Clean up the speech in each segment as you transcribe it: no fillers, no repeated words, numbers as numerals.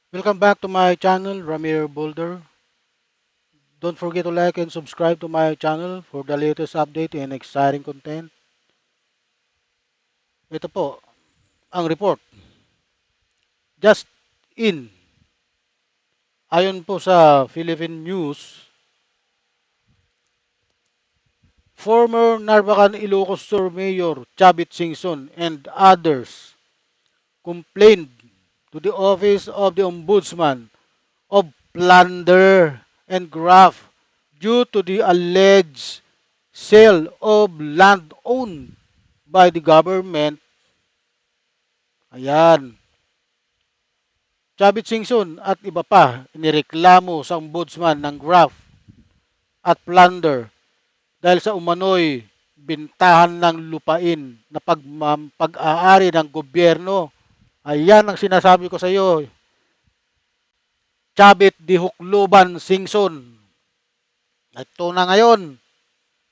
Welcome back to my channel, Ramir Boulder. Don't forget to like and subscribe to my channel for the latest update and exciting content. Ito po, ang report. Just in, ayon po sa Philippine News, former Narvacan Ilocos Sur Mayor Chavit Singson and others complained to the Office of the Ombudsman of plunder and graft due to the alleged sale of land owned by the government. Ayan. Chavit Singson at iba pa inireklamo sa ombudsman ng graft at plunder dahil sa umano'y bintahan ng lupain na pag-aari ng gobyerno. Ayan ang sinasabi ko sa iyo. Chavit di Hukluban Singson. Ito na ngayon.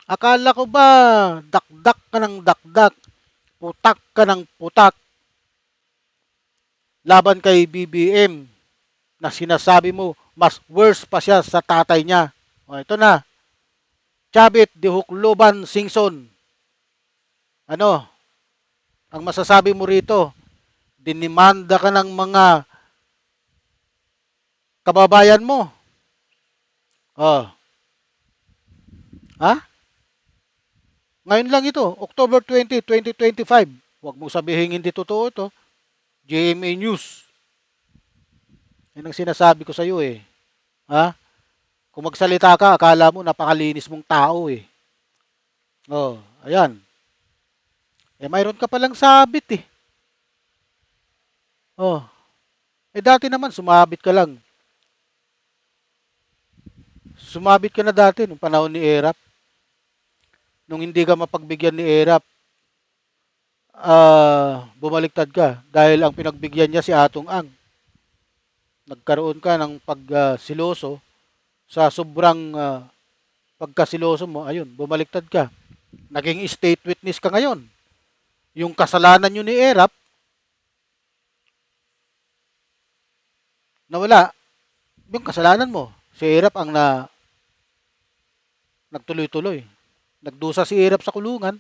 Akala ko ba dakdak ka ng dakdak, putak ka ng putak laban kay BBM na sinasabi mo mas worse pa siya sa tatay niya. O ito na, Chavit di Hukluban Singson. Ano, ang masasabi mo rito? Dinimanda ka ng mga kababayan mo. Oh, ha? Ngayon lang ito, October 20, 2025. Huwag mong sabihin hindi totoo ito. GMA News. Yan ang sinasabi ko sa iyo eh. Ha? Kung magsalita ka, akala mo napakalinis mong tao eh. Oh, ayan. Eh mayroon ka palang sabit eh. Oh, eh dati naman sumabit ka lang. Sumabit ka na dati nung panahon ni Erap. Nung hindi ka mapagbigyan ni Erap, bumaliktad ka dahil ang pinagbigyan niya si Atong Ang. Nagkaroon ka ng pagsiloso sa sobrang pagkasiloso mo, ayun, bumaliktad ka. Naging state witness ka ngayon. Yung kasalanan nyo ni Erap, nawala. Yung kasalanan mo, si Erap ang nagtuloy-tuloy. Nagdusa si Erap sa kulungan,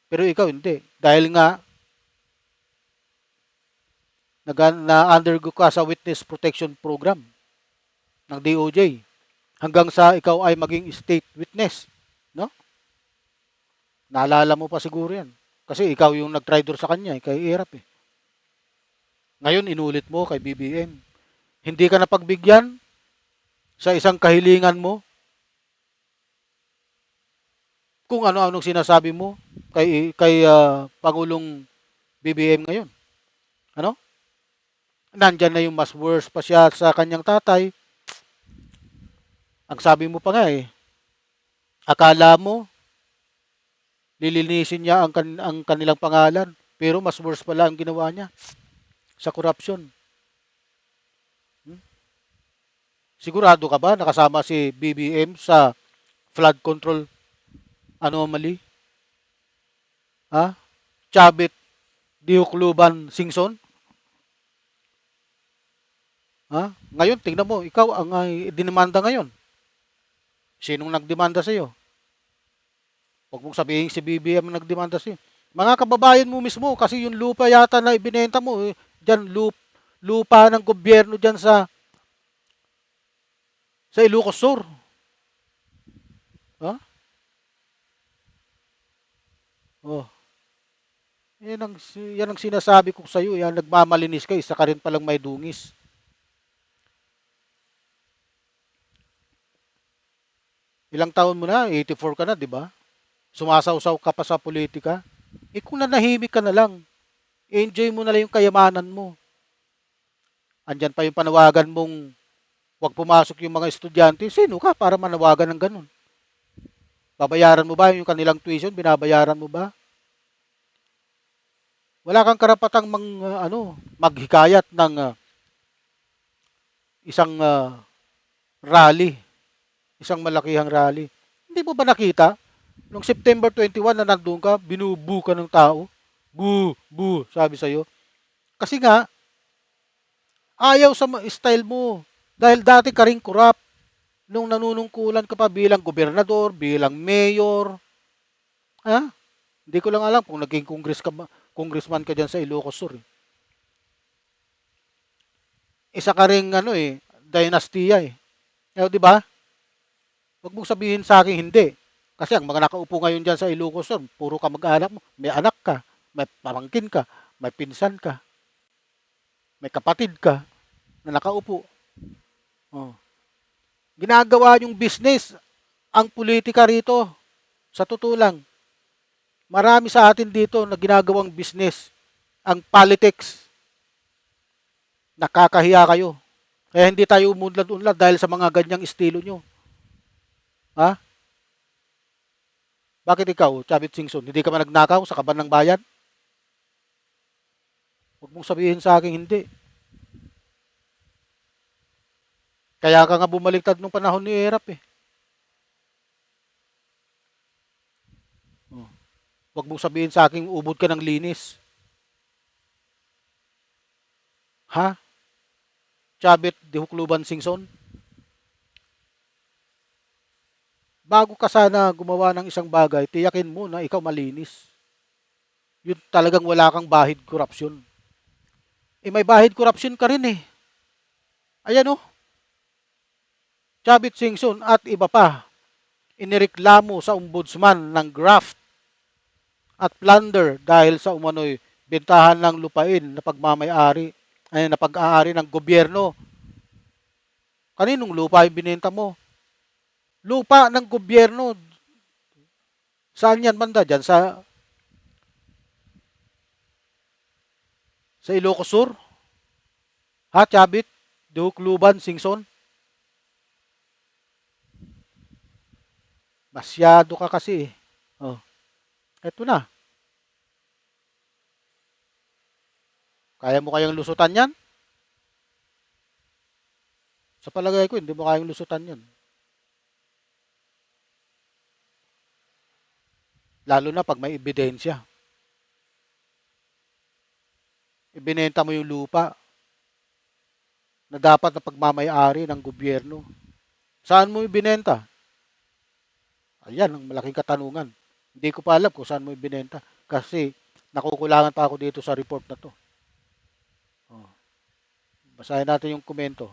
pero ikaw hindi. Dahil nga, na-undergo ka sa witness protection program ng DOJ hanggang sa ikaw ay maging state witness, no? Naalala mo pa siguro 'yan. Kasi ikaw yung nag-traitor sa kanya, kay Erap eh. Ngayon inulit mo kay BBM. Hindi ka napagbigyan sa isang kahilingan mo kung ano-anong sinasabi mo kay Pangulong BBM ngayon. Ano? Nandyan na yung mas worse pa siya sa kanyang tatay. Ang sabi mo pa nga eh, akala mo lilinisin niya ang kanilang pangalan. Pero mas worse pala ang ginawa niya sa corruption. Hmm? Sigurado ka ba nakasama si BBM sa flood control anomaly? Ha? Chabit Diukluban Singson? Ha? Ngayon, tingnan mo, ikaw ang dinimanda ngayon. Sinong nagdemanda sa iyo? Huwag mong sabihin si BBM ang nagdemanda sa iyo. Mga kababayan mo mismo, kasi yung lupa yata na ibinenta mo, dyan, lupa ng gobyerno dyan sa Ilocos Sur. Ha? Oh, yan ang sinasabi ko sa iyo. Yan, nagmamalinis ka, isa ka rin palang may dungis. Ilang taon mo na? 84 ka na, di ba? Sumasawsaw ka pa sa politika. Eh kung nanahimik ka na lang, enjoy mo na lang yung kayamanan mo. Andyan pa yung panawagan mong huwag pumasok yung mga estudyante. Sino ka para manawagan ng ganun? Babayaran mo ba yung kanilang tuition? Binabayaran mo ba? Wala kang karapatang maghikayat ng isang rally, isang malakihang rally. Hindi mo ba nakita? Noong September 21 na nandun ka, binubu ka ng tao. Bu, bu, sabi sa'yo. Kasi nga, Ayaw sa style mo. Dahil dati ka rin corrupt nung nanunungkulan ka pa bilang gobernador, bilang mayor. Ha? Hindi ko lang alam kung naging congressman ka dyan sa Ilocos Sur. Eh. Isa ka ring ano eh, dynastiya eh. Di ba? Huwag mong sabihin sa akin hindi. Kasi ang mga nakaupo ngayon dyan sa Ilocos Sur, puro ka mag-anak mo. May anak ka, may pamangkin ka, may pinsan ka, may kapatid ka na nakaupo. Oh. Ginagawa yung business ang politika rito. Sa totoo lang, marami sa atin dito na ginagawang business ang politics. Nakakahiya kayo. Kaya hindi tayo umunlad-unlad dahil sa mga ganyang estilo nyo. Ha? Bakit ikaw, Chavit Singson, hindi ka man nagnakaw sa kaban ng bayan? Huwag mong sabihin sa akin hindi. Kaya ka nga bumaliktad nung panahon ni Erap eh. Oh. Huwag mong sabihin sa akin ubod ka ng linis. Ha? Chavit Dihukluban Singson? Bago ka sana gumawa ng isang bagay, tiyakin mo na ikaw malinis. Yun talagang wala kang bahid korupsyon. Eh may bahid korupsyon ka rin eh. Ayan oh, Chavit Singson at iba pa, inireklamo sa ombudsman ng graft at plunder dahil sa umano'y bentahan ng lupain na pagmamay-ari ay na pag-aari ng gobyerno. Kaninong lupa yung binenta mo? Lupa ng gobyerno. Saan yan banda? Dyan sa Ilocos Sur? Ha, Chabit? Dukluban, Singson? Masyado ka kasi eh. Oh, eto na. Kaya mo kayang lusutan yan? Sa palagay ko, hindi mo kayang lusutan yan. Lalo na pag may ebidensya. Ibinenta mo yung lupa na dapat na pagmamay-ari ng gobyerno. Saan mo ibinenta? Ayan ang malaking katanungan. Hindi ko pa alam kung saan mo ibinenta. Kasi nakukulangan pa ako dito sa report na to. Oh, basahin natin yung komento.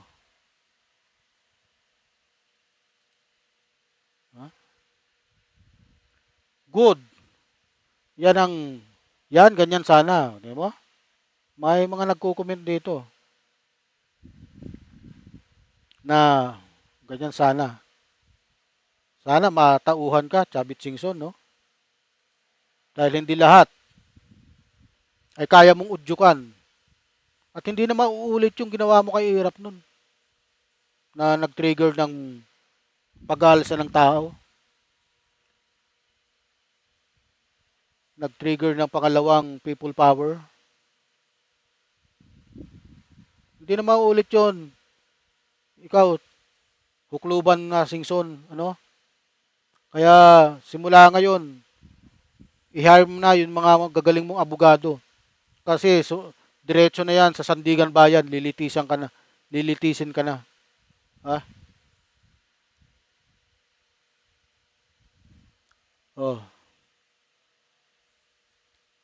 Huh? Good. Yan ang, yan, ganyan sana. Di ba? May mga nagko-comment dito na ganyan sana. Sana matauhan ka, Chavit Singson, no? Dahil hindi lahat ay kaya mong udyukan. At hindi na mauulit yung ginawa mo kay Irap nun na nag-trigger ng pag-aalsa ng tao. Nag-trigger ng pangalawang people power. Hindi na mauulit yon. Ikaw, hukluban na Singson, ano? Kaya simula ngayon, i-hire mo na yung mga gagaling mong abogado. Kasi diretso na yan sa Sandigan Bayan, lilitisan ka na. Lilitisin ka na. Ha? Oh.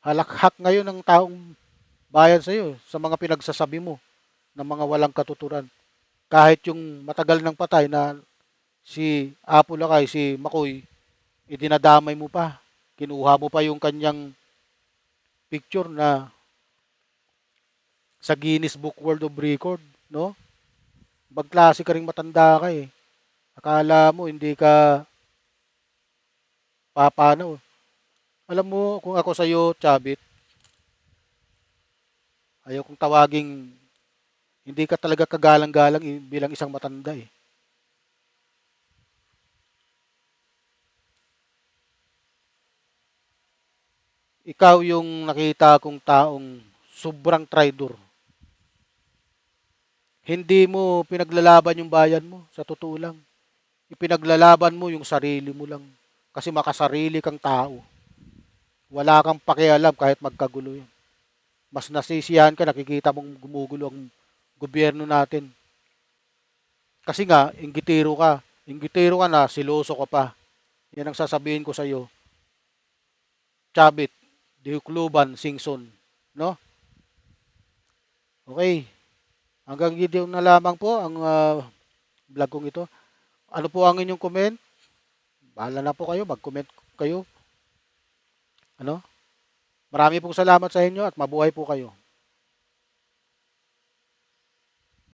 Halakhak ngayon ng taong bayan sa iyo sa mga pinagsasabi mo ng mga walang katuturan. Kahit yung matagal ng patay na si Apo Lakay, si Makoy, idinadamay mo pa. Kinuha mo pa yung kanyang picture na sa Guinness Book World of Record, no? Bagklase ka ring matanda ka eh. Akala mo hindi ka papanaw. Alam mo kung ako sa iyo, Chabit, ayaw kong tawaging hindi ka talaga kagalang-galang bilang isang matanda eh. Ikaw yung nakita kong taong sobrang traitor. Hindi mo pinaglalaban yung bayan mo, sa totoo lang. Ipinaglalaban mo yung sarili mo lang. Kasi makasarili kang tao. Wala kang pakialam kahit magkagulo yun. Mas nasisiyahan ka, nakikita mong gumugulo ang gobyerno natin. Kasi nga, inggitero ka na, siloso ka pa. Yan ang sasabihin ko sa iyo. Chabit, Dihukluban, Singson. No? Okay. Hanggang dito na lamang po ang vlog kong ito. Ano po ang inyong comment? Bahala na po kayo, mag-comment kayo. Ano? Marami pong salamat sa inyo at mabuhay po kayo.